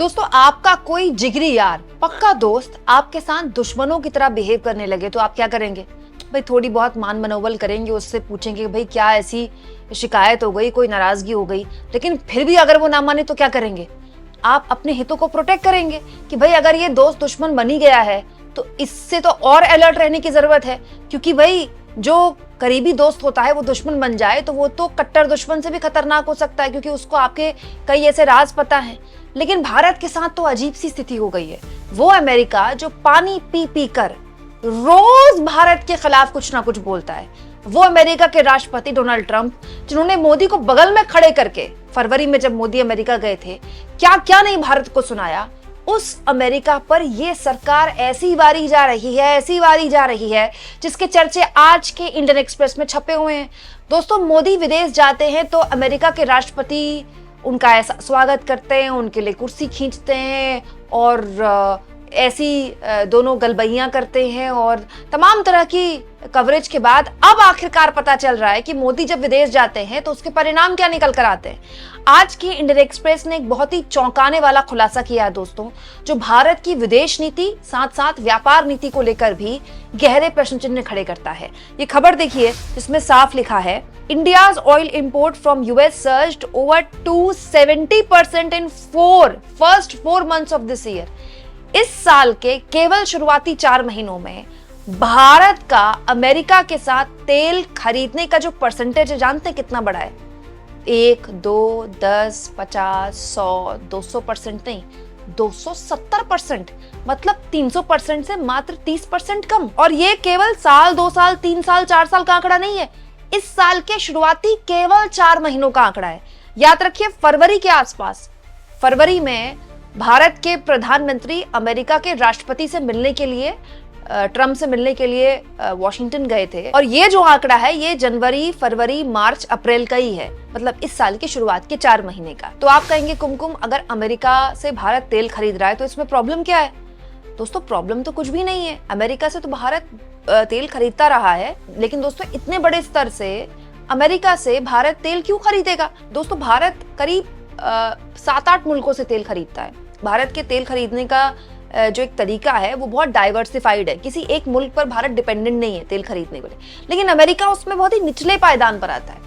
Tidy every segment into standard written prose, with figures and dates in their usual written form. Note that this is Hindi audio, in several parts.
दोस्तों, आपका कोई जिगरी यार, पक्का दोस्त आपके साथ दुश्मनों की तरह बिहेव करने लगे तो आप क्या करेंगे? भाई थोड़ी बहुत मान मनोबल करेंगे, उससे पूछेंगे भाई क्या ऐसी शिकायत हो गई, कोई नाराजगी हो गई। लेकिन फिर भी अगर वो ना माने तो क्या करेंगे? आप अपने हितों को प्रोटेक्ट करेंगे कि भाई अगर ये दोस्त दुश्मन बनी गया है तो इससे तो और अलर्ट रहने की जरूरत है, क्योंकि भाई जो करीबी दोस्त होता है वो दुश्मन बन जाए तो वो तो कट्टर दुश्मन से भी खतरनाक हो सकता है, क्योंकि उसको आपके कई ऐसे राज पता हैं। लेकिन भारत के साथ तो अजीब सी स्थिति हो गई है। वो अमेरिका जो पानी पी पी कर रोज भारत के खिलाफ कुछ ना कुछ बोलता है, वो अमेरिका के राष्ट्रपति डोनाल्ड ट्रंप, जिन्होंने मोदी को बगल में खड़े करके फरवरी में जब मोदी अमेरिका गए थे क्या क्या नहीं भारत को सुनाया, उस अमेरिका पर ये सरकार ऐसी वारी जा रही है जिसके चर्चे आज के इंडियन एक्सप्रेस में छपे हुए हैं। दोस्तों, मोदी विदेश जाते हैं तो अमेरिका के राष्ट्रपति उनका ऐसा स्वागत करते हैं, उनके लिए कुर्सी खींचते हैं और ऐसी दोनों गलबैयां करते हैं और तमाम तरह की कवरेज के बाद अब आखिरकार पता चल रहा है कि मोदी जब विदेश जाते हैं तो उसके परिणाम क्या निकल कर आते हैं। आज की इंडियन एक्सप्रेस ने एक बहुत ही चौंकाने वाला खुलासा किया है दोस्तों, जो भारत की विदेश नीति साथ साथ व्यापार नीति को लेकर भी गहरे प्रश्न चिन्ह खड़े करता है। ये खबर देखिए जिसमें साफ लिखा है, India's oil import from US surged over 270% in first 4 months of this year। इस साल के केवल शुरुआती 4 महीनों में भारत का अमेरिका के साथ तेल खरीदने का जो परसेंटेज है, जानते हैं कितना बड़ा है? 1, 2, 10, 50, 100, 200% नहीं, 270%। मतलब 300% से मात्र 30% कम। और ये केवल साल, 2 साल, 3 साल, 4 साल का आंकड़ा नहीं है, इस साल के शुरुआती केवल 4 महीनों का आंकड़ा है। याद रखिए, फरवरी के आसपास, फरवरी में भारत के प्रधानमंत्री अमेरिका के राष्ट्रपति से मिलने के लिए, ट्रंप से मिलने के लिए वॉशिंगटन गए थे। और ये जो आंकड़ा है ये जनवरी, फरवरी, मार्च, अप्रैल का ही है, मतलब इस साल की शुरुआत के 4 महीने का। तो आप कहेंगे कुमकुम, अगर अमेरिका से भारत तेल खरीद रहा है तो इसमें प्रॉब्लम क्या है? दोस्तों, प्रॉब्लम तो कुछ भी नहीं है। अमेरिका से तो भारत तेल खरीदता रहा है, लेकिन दोस्तों इतने बड़े स्तर से अमेरिका से भारत तेल क्यों खरीदेगा? दोस्तों, भारत करीब 7-8 मुल्कों से तेल खरीदता है। भारत के तेल खरीदने का जो एक तरीका है वो बहुत डाइवर्सिफाइड है, किसी एक मुल्क पर भारत डिपेंडेंट नहीं है तेल खरीदने के लिए। लेकिन अमेरिका उसमें बहुत ही निचले पायदान पर आता है।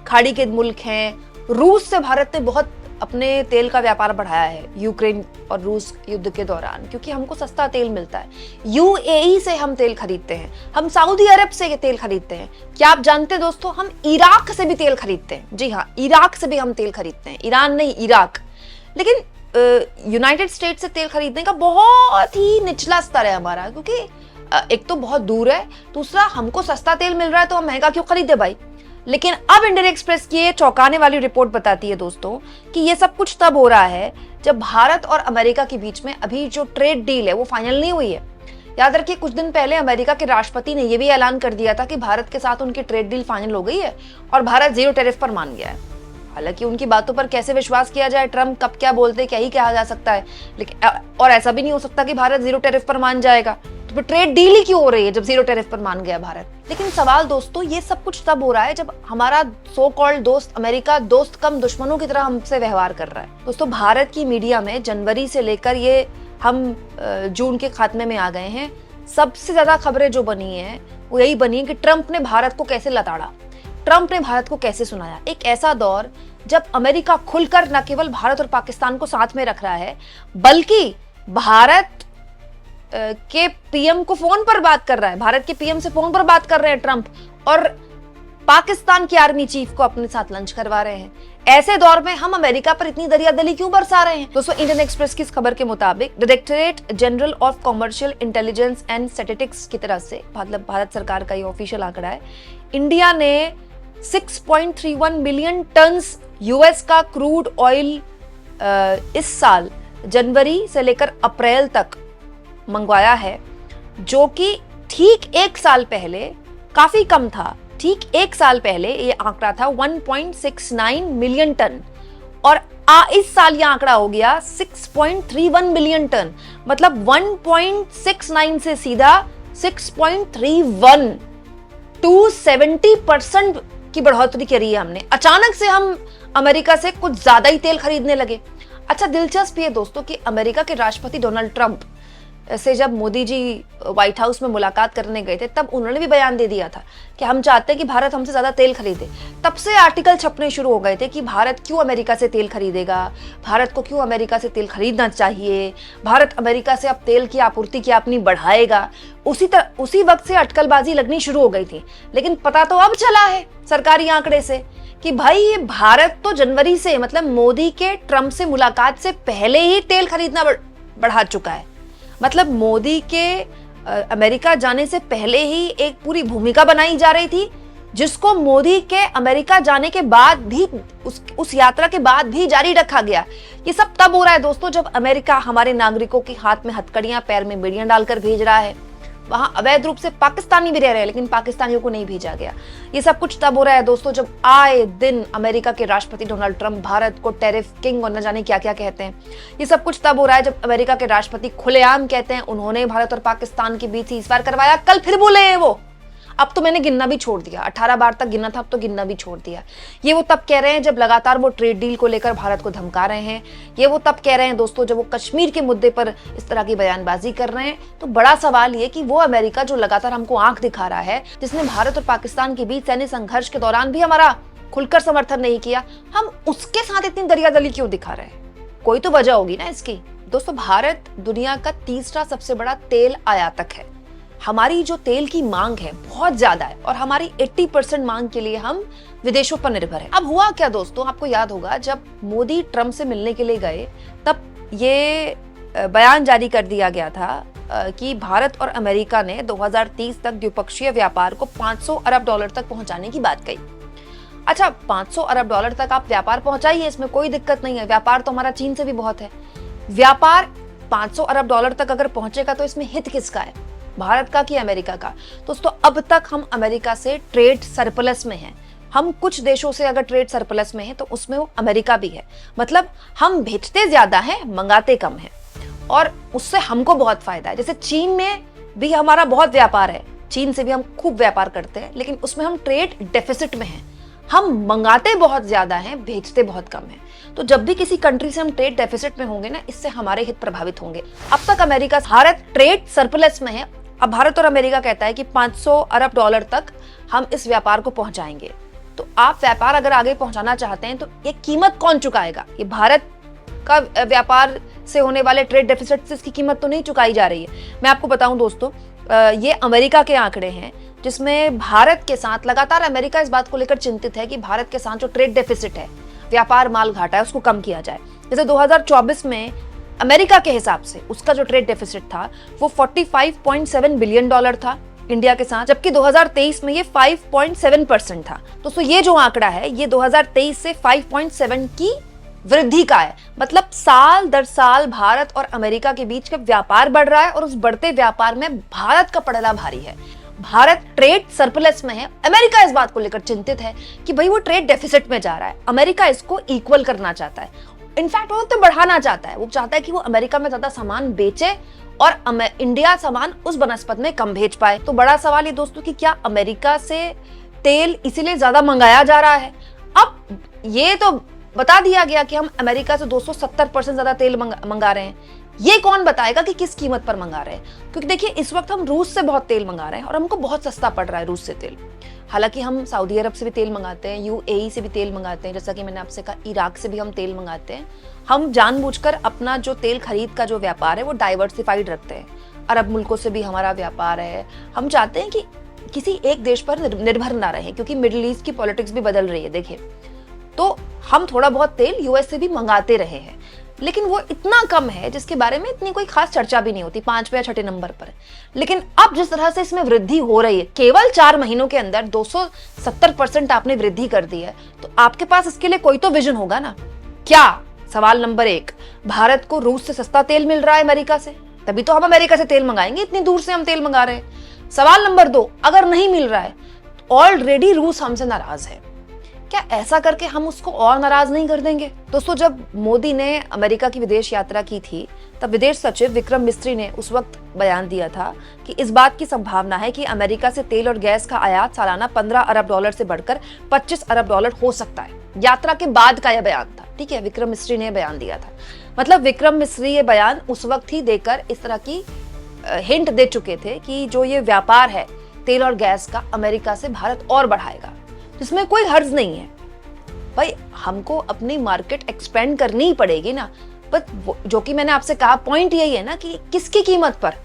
खाड़ी के मुल्क हैं, रूस से भारत ने बहुत अपने तेल का व्यापार बढ़ाया है यूक्रेन और रूस युद्ध के दौरान, क्योंकि हमको सस्ता तेल मिलता है। यूएई से हम तेल खरीदते हैं, हम सऊदी अरब से तेल खरीदते हैं। क्या आप जानते हैं दोस्तों, हम इराक से भी तेल खरीदते हैं। जी हाँ, इराक से भी हम तेल खरीदते हैं, ईरान नहीं, इराक। लेकिन यूनाइटेड स्टेट से तेल खरीदने का बहुत ही निचला स्तर है हमारा, क्योंकि एक तो बहुत दूर है, दूसरा हमको सस्ता तेल मिल रहा है तो हम महंगा क्यों खरीदे भाई। लेकिन अब इंडियन एक्सप्रेस की ये चौंकाने वाली रिपोर्ट बताती है दोस्तों कि ये सब कुछ तब हो रहा है जब भारत और अमेरिका के बीच में अभी जो ट्रेड डील है वो फाइनल नहीं हुई है। याद रखिए, कुछ दिन पहले अमेरिका के राष्ट्रपति ने यह भी ऐलान कर दिया था कि भारत के साथ उनकी ट्रेड डील फाइनल हो गई है और भारत 0 टैरिफ पर मान गया है। हालांकि उनकी बातों पर कैसे विश्वास किया जाए, ट्रंप कब क्या बोलते क्या ही कहा जा सकता है। लेकिन और ऐसा भी नहीं हो सकता कि भारत 0 टैरिफ पर मान जाएगा, तो फिर ट्रेड डील ही क्यों हो रही है जब 0 टैरिफ पर मान गया भारत। लेकिन सवाल दोस्तों, ये सब कुछ तब हो रहा है जब हमारा सो कॉल्ड दोस्त अमेरिका दोस्त कम दुश्मनों की तरह हमसे व्यवहार कर रहा है। दोस्तों, भारत की मीडिया में जनवरी से लेकर ये हम जून के खात्मे में आ गए हैं, सबसे ज्यादा खबरें जो बनी है वो यही बनी है कि ट्रंप ने भारत को कैसे लताड़ा, ट्रंप ने भारत को कैसे सुनाया। एक ऐसा दौर जब अमेरिका खुलकर न केवल भारत और पाकिस्तान को साथ में रख रहा है, बल्कि भारत के पीएम को फोन पर बात कर रहा है, भारत के पीएम से फोन पर बात कर रहे हैं ट्रंप, और पाकिस्तान की आर्मी चीफ को अपने साथ लंच करवा रहे हैं। ऐसे दौर में हम अमेरिका पर इतनी दरियादली क्यों बरसा रहे हैं? दोस्तों, इंडियन एक्सप्रेस की इस खबर के मुताबिक directorate general of commercial intelligence and statistics की तरफ से, मतलब भारत सरकार का ये ऑफिशियल आंकड़ा है, इंडिया ने 6.31 मिलियन टन्स यूएस का क्रूड ऑयल इस साल जनवरी से लेकर अप्रैल तक मंगवाया है, जो कि ठीक 1 साल पहले काफी कम था। ठीक 1 साल पहले ये आंकड़ा था 1.69 मिलियन टन, और इस साल ये आंकड़ा हो गया 6.31 मिलियन टन। मतलब 1.69 से सीधा 6.31, 270% की बढ़ोतरी करी है हमने। अचानक से हम अमेरिका से कुछ ज्यादा ही तेल खरीदने लगे। अच्छा, दिलचस्प ये दोस्तों कि अमेरिका के राष्ट्रपति डोनाल्ड ट्रंप से जब मोदी जी व्हाइट हाउस में मुलाकात करने गए थे, तब उन्होंने भी बयान दे दिया था कि हम चाहते हैं कि भारत हमसे ज्यादा तेल खरीदे। तब से आर्टिकल छपने शुरू हो गए थे कि भारत क्यों अमेरिका से तेल खरीदेगा, भारत को क्यों अमेरिका से तेल खरीदना चाहिए, भारत अमेरिका से अब तेल की आपूर्ति क्या अपनी बढ़ाएगा। उसी वक्त से अटकलबाजी लगनी शुरू हो गई थी। लेकिन पता तो अब चला है सरकारी आंकड़े से कि भाई ये भारत तो जनवरी से, मतलब मोदी के ट्रंप से मुलाकात से पहले ही तेल खरीदना बढ़ा चुका है। मतलब मोदी के अमेरिका जाने से पहले ही एक पूरी भूमिका बनाई जा रही थी, जिसको मोदी के अमेरिका जाने के बाद भी, उस यात्रा के बाद भी जारी रखा गया। ये सब तब हो रहा है दोस्तों जब अमेरिका हमारे नागरिकों के हाथ में हथकड़ियां, पैर में बेड़ियां डालकर भेज रहा है। वहां अवैध रूप से पाकिस्तानी भी रह रहे हैं, लेकिन पाकिस्तानियों को नहीं भेजा गया। ये सब कुछ तब हो रहा है दोस्तों जब आए दिन अमेरिका के राष्ट्रपति डोनाल्ड ट्रंप भारत को टेरिफ किंग और न जाने क्या क्या कहते हैं। ये सब कुछ तब हो रहा है जब अमेरिका के राष्ट्रपति खुलेआम कहते हैं उन्होंने भारत और पाकिस्तान के बीच सीज़फायर करवाया, कल फिर बोले हैं वो। अब तो मैंने गिनना भी छोड़ दिया, 18 बार तक गिनना था, अब तो गिनना भी छोड़ दिया। ये वो तब कह रहे हैं जब लगातार वो ट्रेड डील को लेकर भारत को धमका रहे हैं। ये वो तब कह रहे हैं दोस्तों जब वो कश्मीर के मुद्दे पर इस तरह की बयानबाजी कर रहे हैं। तो बड़ा सवाल ये कि वो अमेरिका जो लगातार हमको आंख दिखा रहा है, जिसने भारत और पाकिस्तान के बीच सैन्य संघर्ष के दौरान भी हमारा खुलकर समर्थन नहीं किया, हम उसके साथ इतनी दरियादली क्यों दिखा रहे हैं? कोई तो वजह होगी ना इसकी। दोस्तों, भारत दुनिया का तीसरा सबसे बड़ा तेल आयातक है। हमारी जो तेल की मांग है बहुत ज्यादा है और हमारी 80% मांग के लिए हम विदेशों पर निर्भर हैं। अब हुआ क्या दोस्तों, आपको याद होगा जब मोदी ट्रंप से मिलने के लिए गए, तब ये बयान जारी कर दिया गया था कि भारत और अमेरिका ने 2030 तक द्विपक्षीय व्यापार को 500 अरब डॉलर तक पहुंचाने की बात कही। अच्छा, 500 अरब डॉलर तक आप व्यापार पहुंचाइए, इसमें कोई दिक्कत नहीं है। व्यापार तो हमारा चीन से भी बहुत है। व्यापार 500 अरब डॉलर तक अगर पहुंचेगा तो इसमें हित किसका है, भारत का कि अमेरिका का? दोस्तों, अब तक हम अमेरिका से ट्रेड सरप्लस में हैं। हम कुछ देशों से अगर ट्रेड सरप्लस में हैं तो उसमें वो अमेरिका भी है। मतलब हम भेजते ज्यादा हैं, मंगाते कम हैं, और उससे हमको बहुत फायदा है। जैसे चीन में भी हमारा बहुत व्यापार है, चीन से भी हम खूब व्यापार करते हैं, लेकिन उसमें हम ट्रेड डेफिसिट में हैं। हम मंगाते बहुत ज्यादा हैं, भेजते बहुत कम हैं। तो जब भी किसी कंट्री से हम ट्रेड डेफिसिट में होंगे ना, इससे हमारे हित प्रभावित होंगे। अब तक अमेरिका, भारत ट्रेड सरप्लस में है। अब भारत और अमेरिका कहता है कि 500 अरब डॉलर तक हम इस व्यापार को पहुंचाएंगे। तो आप व्यापार अगर आगे पहुंचाना चाहते हैं तो ये कीमत कौन चुकाएगा? ये भारत का व्यापार से होने वाले ट्रेड डेफिसिट से इसकी कीमत तो नहीं चुकाई जा रही है। मैं आपको बताऊं दोस्तों, ये अमेरिका के आंकड़े हैं, जिसमें भारत के साथ लगातार अमेरिका इस बात को लेकर चिंतित है कि भारत के साथ जो ट्रेड डेफिसिट है, व्यापार माल घाटा है, उसको कम किया जाए। जैसे 2024 में अमेरिका के हिसाब से उसका जो ट्रेड डेफिसिट था वो 45.7 बिलियन डॉलर था इंडिया के साथ, जबकि 2023 में ये 5.7% था। तो ये जो आंकड़ा है ये 2023 से 5.7 की वृद्धि का है। मतलब साल दर साल भारत और अमेरिका के बीच का व्यापार बढ़ रहा है और उस बढ़ते व्यापार में भारत का पड़ला भारी है। भारत ट्रेड सरप्लस में है। अमेरिका इस बात को लेकर चिंतित है कि भाई वो ट्रेड डेफिसिट में जा रहा है। अमेरिका इसको इक्वल करना चाहता है, इनफैक्ट वो तो बढ़ाना चाहता है। वो चाहता है कि वो अमेरिका में ज्यादा सामान बेचे और इंडिया सामान उस बनस्पत में कम भेज पाए। तो बड़ा सवाल ये दोस्तों कि क्या अमेरिका से तेल इसीलिए ज्यादा मंगाया जा रहा है? अब ये तो बता दिया गया कि हम अमेरिका से 270% ज्यादा तेल मंगा रहे हैं। ये कौन बताएगा कि किस कीमत पर मंगा रहे हैं? क्योंकि देखिए, इस वक्त हम रूस से बहुत तेल मंगा रहे हैं और हमको बहुत सस्ता पड़ रहा है रूस से तेल। हालांकि हम सऊदी अरब से भी तेल मंगाते हैं, यूएई से भी तेल मंगाते हैं, जैसा कि मैंने आपसे कहा इराक से भी हम तेल मंगाते हैं। हम जानबूझकर अपना जो तेल खरीद का जो व्यापार है वो डाइवर्सिफाइड रखते हैं। अरब मुल्कों से भी हमारा व्यापार है। हम चाहते हैं कि किसी एक देश पर निर्भर ना रहे, क्योंकि मिडिल ईस्ट की पॉलिटिक्स भी बदल रही है। देखिए, तो हम थोड़ा बहुत तेल यूएस से भी मंगाते रहे हैं, लेकिन वो इतना कम है जिसके बारे में इतनी कोई खास चर्चा भी नहीं होती, 5वें या 6ठे नंबर पर। लेकिन अब जिस तरह से इसमें वृद्धि हो रही है, केवल 4 महीनों के अंदर 270% आपने वृद्धि कर दी है, तो आपके पास इसके लिए कोई तो विजन होगा ना। क्या? सवाल नंबर 1, भारत को रूस से सस्ता तेल मिल रहा है अमेरिका से, तभी तो हम अमेरिका से तेल मंगाएंगे, इतनी दूर से हम तेल मंगा रहे हैं। सवाल नंबर 2, अगर नहीं मिल रहा है, ऑलरेडी रूस हमसे नाराज है, क्या ऐसा करके हम उसको और नाराज नहीं कर देंगे? दोस्तों, जब मोदी ने अमेरिका की विदेश यात्रा की थी, तब विदेश सचिव विक्रम मिस्त्री ने उस वक्त बयान दिया था कि इस बात की संभावना है कि अमेरिका से तेल और गैस का आयात सालाना 15 अरब डॉलर से बढ़कर 25 अरब डॉलर हो सकता है। यात्रा के बाद का यह बयान था। ठीक है, विक्रम मिस्री ने बयान दिया था। मतलब विक्रम मिस्री ये बयान उस वक्त ही देकर इस तरह की हिंट दे चुके थे कि जो ये व्यापार है तेल और गैस का अमेरिका से भारत और बढ़ाएगा, जिसमें कोई हर्ज नहीं है। भाई हमको अपनी मार्केट एक्सपेंड करनी ही पड़ेगी ना। बट जो कि मैंने आपसे कहा, पॉइंट यही है ना कि किसकी कीमत पर,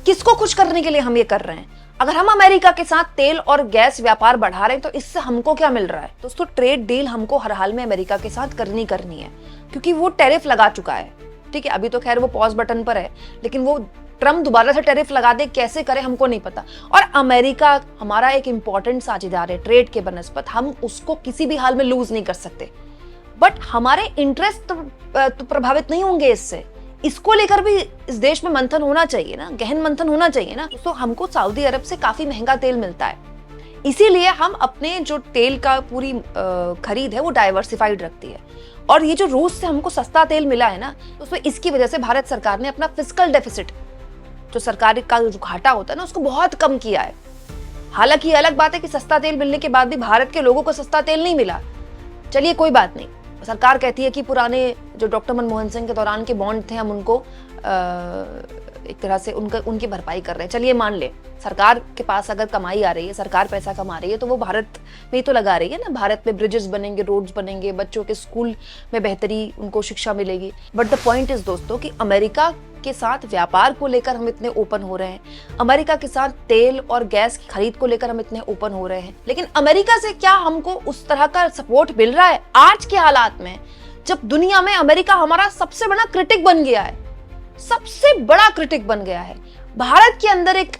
किसको खुश करने के लिए हम ये कर रहे हैं। अगर हम अमेरिका के साथ तेल और गैस व्यापार बढ़ा रहे हैं तो इससे हमको क्या मिल रहा है दोस्तों? ट्रेड डील हमको हर हाल में अमेरिका के साथ करनी है, क्योंकि वो टैरिफ लगा चुका है। ठीक है, अभी तो खैर वो पॉज बटन पर है, लेकिन वो ट्रम्प दोबारा से टैरिफ लगा दे, कैसे करे हमको नहीं पता। और अमेरिका हमारा एक इंपॉर्टेंट साझेदार है ट्रेड के बनस्पत, हम उसको किसी भी हाल में लूज नहीं कर सकते। बट हमारे इंटरेस्ट तो प्रभावित नहीं होंगे इससे। इसको लेकर भी इस देश में मंथन होना चाहिए ना, गहन मंथन होना चाहिए ना। तो हमको सऊदी अरब से काफी महंगा तेल मिलता है, इसीलिए हम अपने जो तेल का पूरी खरीद है वो डाइवर्सिफाइड रखती है। और ये जो रूस से हमको सस्ता तेल मिला है ना, तो इसकी वजह से भारत सरकार ने अपना फिस्कल डेफिसिट, जो सरकार का जो घाटा होता है ना, उसको बहुत कम किया है। हालांकि ये अलग बात है कि सस्ता तेल मिलने के बाद भी भारत के लोगों को सस्ता तेल नहीं मिला। चलिए कोई बात नहीं, सरकार कहती है कि पुराने जो डॉक्टर मनमोहन सिंह के दौरान के बॉन्ड थे हम उनको एक तरह से उनकी भरपाई कर रहे हैं। चलिए मान ले, सरकार के पास अगर कमाई आ रही है, सरकार पैसा कमा रही है, तो वो भारत में ही तो लगा रही है ना। भारत में ब्रिजेस बनेंगे, रोड्स बनेंगे, बच्चों के स्कूल में बेहतरी, उनको शिक्षा मिलेगी। बट द पॉइंट इज दोस्तों कि अमेरिका के साथ व्यापार को लेकर हम इतने ओपन हो रहे हैं, अमेरिका के साथ तेल और गैस की खरीद को लेकर हम इतने ओपन हो रहे हैं, लेकिन अमेरिका से क्या हमको उस तरह का सपोर्ट मिल रहा है? आज के हालात में जब दुनिया में अमेरिका हमारा सबसे बड़ा क्रिटिक बन गया है, सबसे बड़ा क्रिटिक बन गया है। भारत के अंदर एक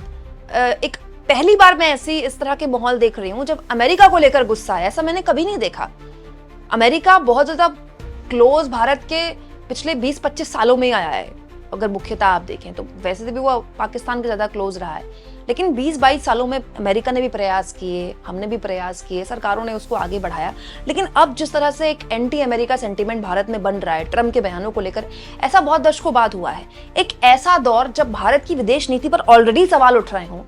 पहली बार मैं इस तरह के माहौल देख रही हूं जब अमेरिका को लेकर गुस्सा है। ऐसा मैंने कभी नहीं देखा। अमेरिका बहुत ज्यादा क्लोज भारत के पिछले 20-25 सालों में आया है, अगर मुख्यतः आप देखें तो। वैसे भी वो पाकिस्तान के ज्यादा क्लोज रहा है, लेकिन 20-22 सालों में अमेरिका ने भी प्रयास किए, हमने भी प्रयास किए, सरकारों ने उसको आगे बढ़ाया। लेकिन अब जिस तरह से एक एंटी अमेरिका सेंटीमेंट भारत में बन रहा है ट्रम्प के बयानों को लेकर, ऐसा बहुत दशकों बाद हुआ है। एक ऐसा दौर जब भारत की विदेश नीति पर ऑलरेडी सवाल उठ रहे हों,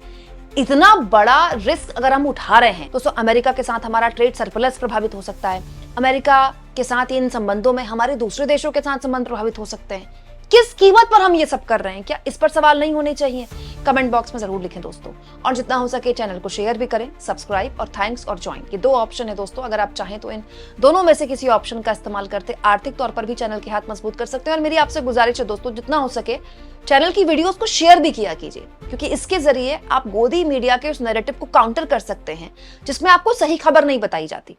इतना बड़ा रिस्क अगर हम उठा रहे हैं, तो अमेरिका के साथ हमारा ट्रेड सरप्लस प्रभावित हो सकता है। अमेरिका के साथ इन संबंधों में हमारे दूसरे देशों के साथ संबंध प्रभावित हो सकते हैं। किस कीमत पर हम ये सब कर रहे हैं? क्या इस पर सवाल नहीं होने चाहिए? कमेंट बॉक्स में जरूर लिखें दोस्तों, और जितना हो सके चैनल को शेयर भी करें, सब्सक्राइब और थैंक्स और ज्वाइन, ये 2 ऑप्शन है दोस्तों। अगर आप चाहें तो इन दोनों में से किसी ऑप्शन का इस्तेमाल करते आर्थिक तौर पर भी चैनल के हाथ मजबूत कर सकते हैं। और मेरी आपसे गुजारिश है दोस्तों, जितना हो सके चैनल की वीडियोस को शेयर भी किया कीजिए, क्योंकि इसके जरिए आप गोदी मीडिया के उस नैरेटिव को काउंटर कर सकते हैं जिसमें आपको सही खबर नहीं बताई जाती।